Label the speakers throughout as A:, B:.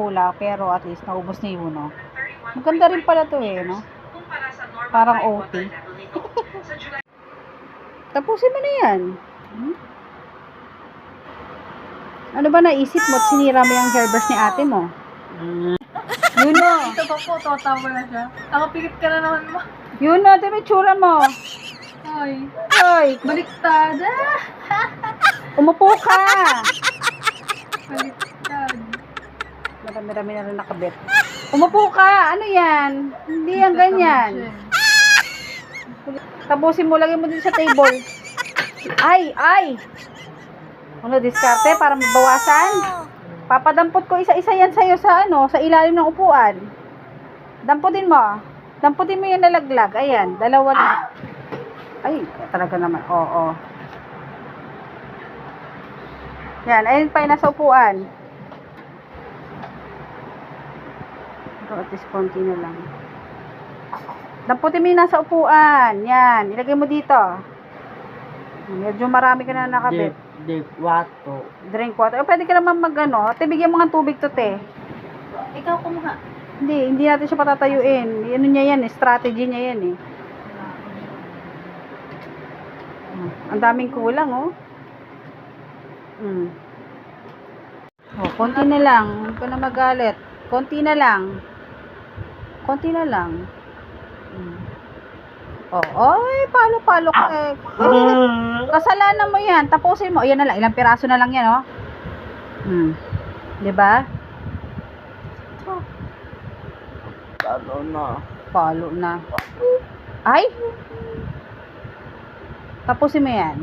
A: Wala, pero at least naubos niya yun, no? Maganda rin pala to eh, no? Parang OT. Tapusin mo na yan. Ano ba naisip mo at sinira mo yung hairbrush ni ate mo? Yun no.
B: Ito pa po, tatawa na siya. Nakapikit ka na naman mo.
A: Yun no, ito may tsura mo.
B: Ay,
A: Hoy,
B: baliktad.
A: umupo ka.
B: Baliktad.
A: Marami-rami na rin nakabit. Umupo ka. Ano yan? Hindi yan ganyan. Tapusin mo, lagay mo din sa table. Ay, ay. Ano, diskarte para mabawasan? Papadampot ko isa-isa yan sa'yo sa ano, sa ilalim ng upuan. Damputin mo. Damputin mo yung nalaglag. Ayan, dalawa na. Ay, talaga naman. Oo. Yan, ayun pa yung nasa upuan. At least konti na lang. Damputin mo yung nasa upuan. Yan, ilagay mo dito. Medyo marami ka na nakabit.
C: Drink water.
A: Drink water. O, pwede ka naman mag-ano. Te, bigyan mo ng tubig to, te.
B: Ikaw kumuha.
A: Hindi natin siya patatayuin. Ano niya yan, strategy niya yan eh. Ang daming kulang, oh. Oh, konti na lang. Huwag ka na magalit. Konti na lang. Konti na lang. Oh, ay, palo-palo ka eh. Kasalanan mo yan. Tapusin mo. Ayan na lang. Ilang piraso na lang yan, oh. Diba?
C: Ano na?
A: Palo na. Ay! Tapusin mo yan.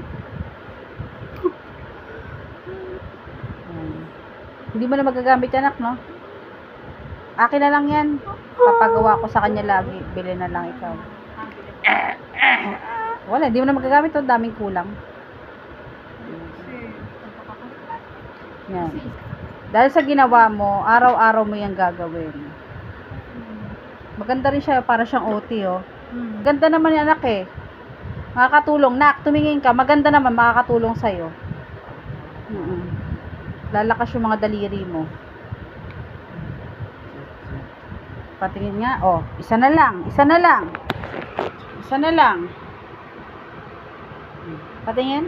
A: Hindi mo na magagamit yan, anak, no? Akin na lang yan. Papagawa ko sa kanya lagi. Bili na lang ikaw. Wala, hindi mo na magagamit to. Daming kulang. Yan. Dahil sa ginawa mo, araw-araw mo yung gagawin. Maganda rin siya, para siyang OT, oh. Ganda naman yung anak eh. Makakatulong. Nak, tumingin ka. Maganda naman, makakatulong sa'yo. Lalakas yung mga daliri mo. Patingin nga. Oh, isa na lang. Isa na lang. Isa na lang. Patingin.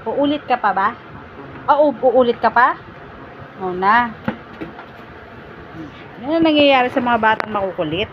A: Uulit ka pa ba? Oo, uulit ka pa? Oo na. Ano nangyayari sa mga batang makukulit?